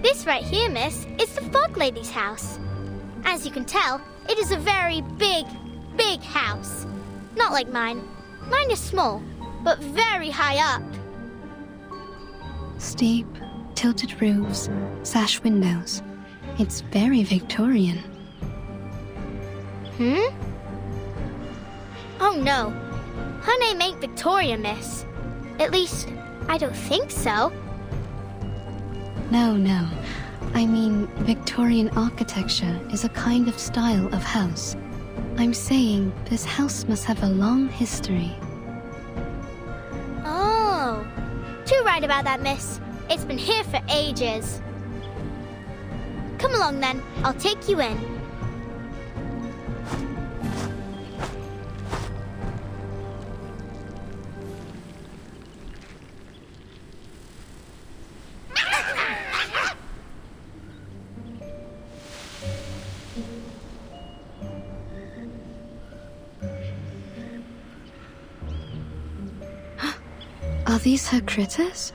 This right here, miss, is the Fog Lady's house. As you can tell, it is a very big, big house. Not like mine. Mine is small, but very high up. Steep, tilted roofs, sash windows. It's very Victorian. Oh no. Her name ain't Victoria, miss. At least, I don't think so. No. I mean, Victorian architecture is a kind of style of house. I'm saying this house must have a long history. Oh. Too right about that, miss. It's been here for ages. Come along then, I'll take you in. Are these her critters?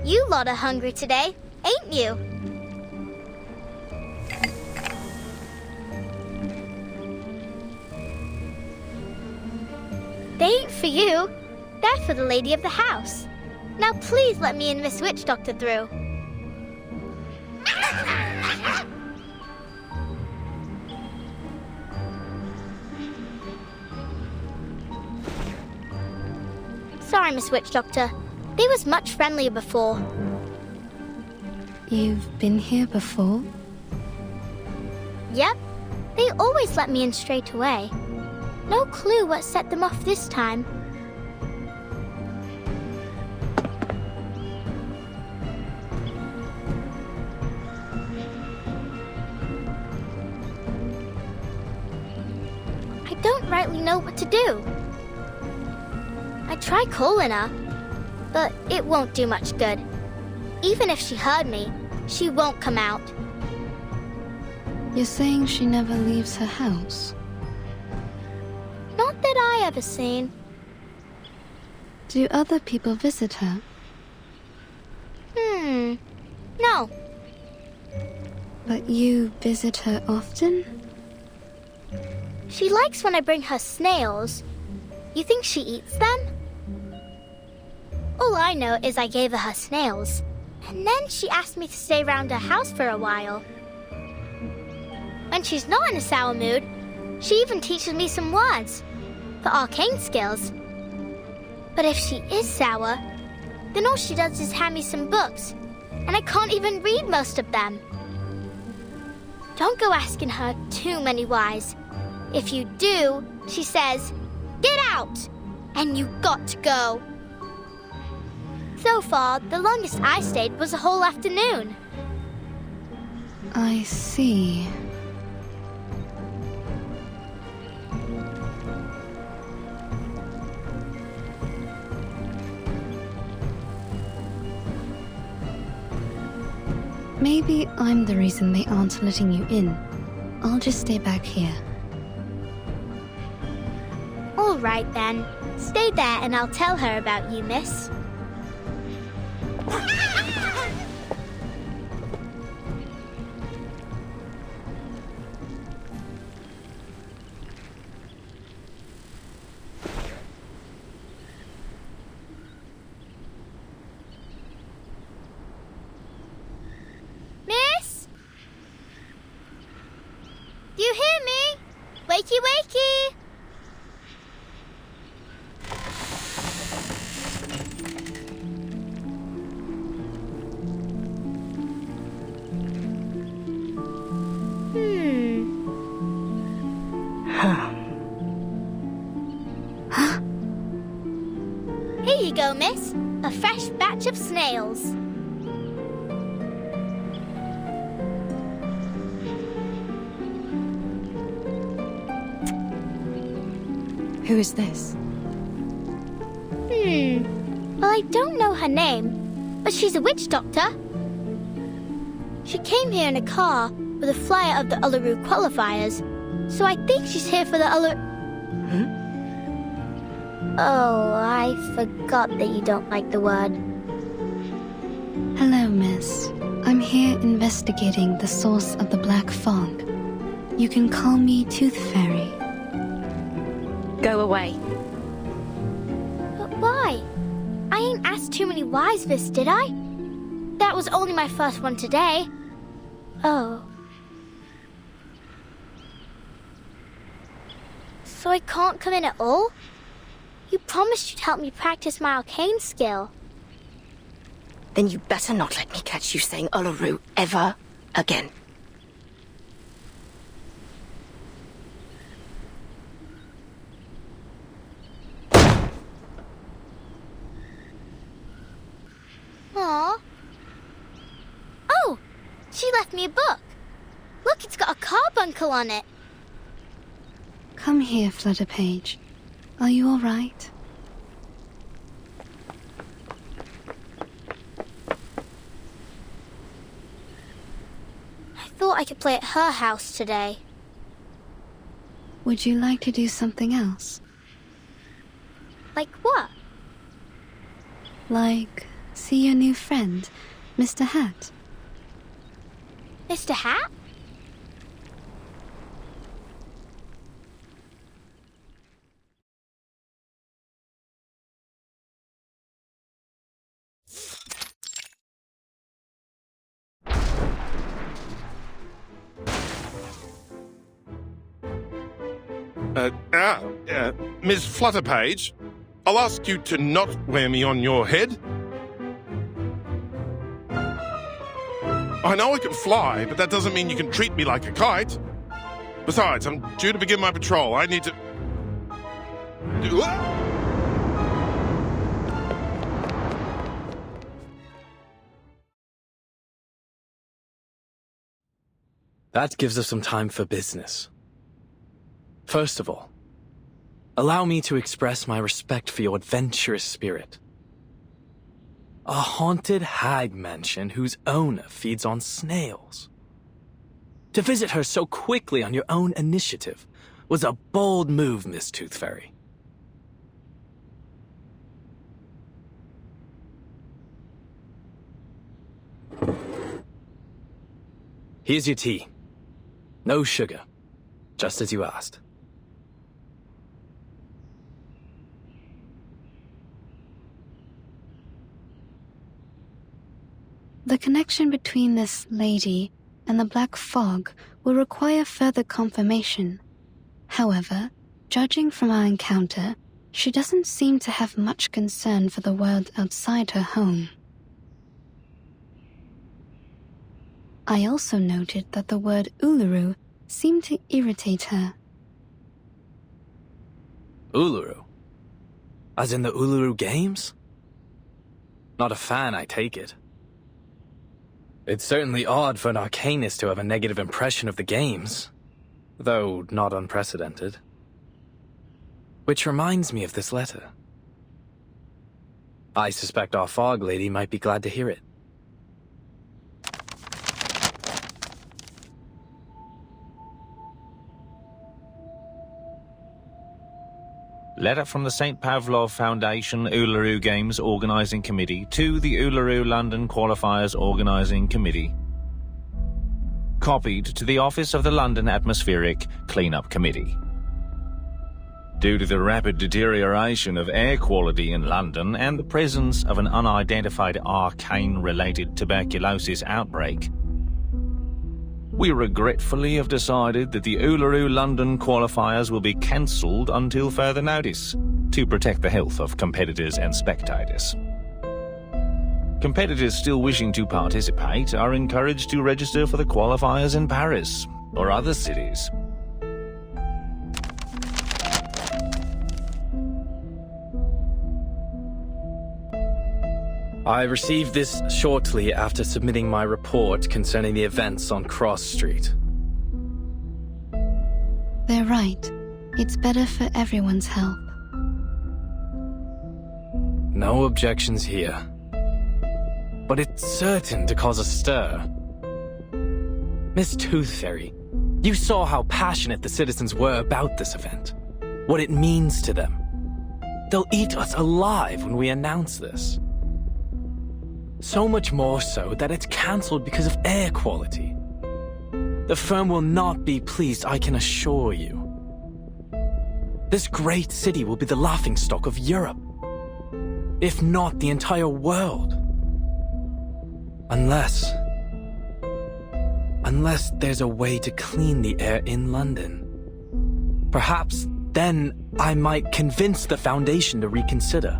You lot are hungry today, ain't you? They ain't for you. They're for the lady of the house. Now please let me and Miss Witch Doctor through. Sorry, Miss Witch Doctor. They was much friendlier before. You've been here before? Yep. They always let me in straight away. No clue what set them off this time. I don't rightly know what to do. I try calling her, but it won't do much good. Even if she heard me, she won't come out. You're saying she never leaves her house? Not that I ever seen. Do other people visit her? No. But you visit her often? She likes when I bring her snails. You think she eats them? All I know is I gave her snails, and then she asked me to stay around her house for a while. When she's not in a sour mood, she even teaches me some words for arcane skills. But if she is sour, then all she does is hand me some books, and I can't even read most of them. Don't go asking her too many whys. If you do, she says, "Get out!" and you got to go. So far, the longest I stayed was a whole afternoon. I see. Maybe I'm the reason they aren't letting you in. I'll just stay back here. All right, then. Stay there and I'll tell her about you, miss. Miss? Do you hear me? Wakey, wakey! Here you go, miss. A fresh batch of snails. Who is this? Well, I don't know her name, but she's a witch doctor. She came here in a car with a flyer of the Uluru qualifiers, so I think she's here for the Uluru... Oh, I forgot that you don't like the word. Hello, miss. I'm here investigating the source of the black fog. You can call me Tooth Fairy. Go away. But why? I ain't asked too many whys, Vis, did I? That was only my first one today. Oh. So I can't come in at all? You promised you'd help me practice my arcane skill. Then you better not let me catch you saying Uluru ever again. Aw. Oh! She left me a book. Look, it's got a carbuncle on it. Come here, Flutterpage. Are you all right? I thought I could play at her house today. Would you like to do something else? Like what? Like, see your new friend, Mr. Hat? Mr. Hat? Miss Flutterpage, I'll ask you to not wear me on your head. I know I can fly, but that doesn't mean you can treat me like a kite. Besides, I'm due to begin my patrol. I need to... That gives us some time for business. First of all, allow me to express my respect for your adventurous spirit. A haunted hag mansion whose owner feeds on snails. To visit her so quickly on your own initiative was a bold move, Miss Tooth Fairy. Here's your tea. No sugar, just as you asked. The connection between this lady and the black fog will require further confirmation. However, judging from our encounter, she doesn't seem to have much concern for the world outside her home. I also noted that the word Uluru seemed to irritate her. Uluru? As in the Uluru Games? Not a fan, I take it. It's certainly odd for an arcanist to have a negative impression of the games, though not unprecedented. Which reminds me of this letter. I suspect our fog lady might be glad to hear it. Letter from the St. Pavlov Foundation Uluru Games Organising Committee to the Uluru London Qualifiers Organising Committee. Copied to the Office of the London Atmospheric Cleanup Committee. Due to the rapid deterioration of air quality in London and the presence of an unidentified arcane-related tuberculosis outbreak, we regretfully have decided that the Uluru London qualifiers will be cancelled until further notice, to protect the health of competitors and spectators. Competitors still wishing to participate are encouraged to register for the qualifiers in Paris or other cities. I received this shortly after submitting my report concerning the events on Cross Street. They're right. It's better for everyone's help. No objections here. But it's certain to cause a stir. Miss Tooth Fairy, you saw how passionate the citizens were about this event. What it means to them. They'll eat us alive when we announce this. So much more so that it's cancelled because of air quality. The firm will not be pleased, I can assure you. This great city will be the laughingstock of Europe, if not the entire world. Unless there's a way to clean the air in London. Perhaps then I might convince the Foundation to reconsider.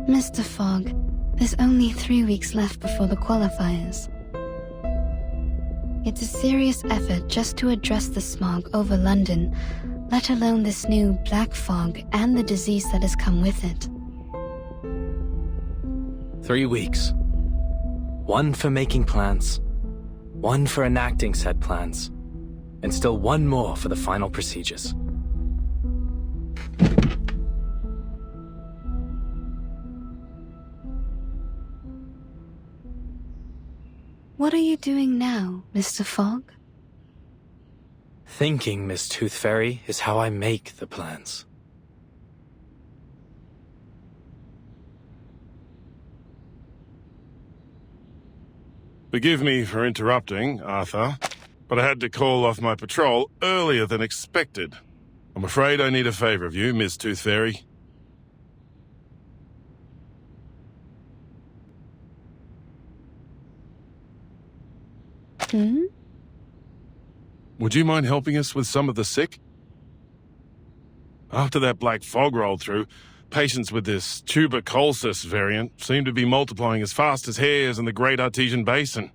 Mr. Fogg, there's only 3 weeks left before the qualifiers. It's a serious effort just to address the smog over London, let alone this new black fog and the disease that has come with it. 3 weeks. 1 for making plans, 1 for enacting said plans, and still 1 more for the final procedures. What are you doing now, Mr. Fogg? Thinking, Miss Tooth Fairy, is how I make the plans. Forgive me for interrupting, Arthur, but I had to call off my patrol earlier than expected. I'm afraid I need a favor of you, Miss Tooth Fairy. Would you mind helping us with some of the sick? After that black fog rolled through, patients with this tuberculosis variant seem to be multiplying as fast as hares in the Great Artesian Basin.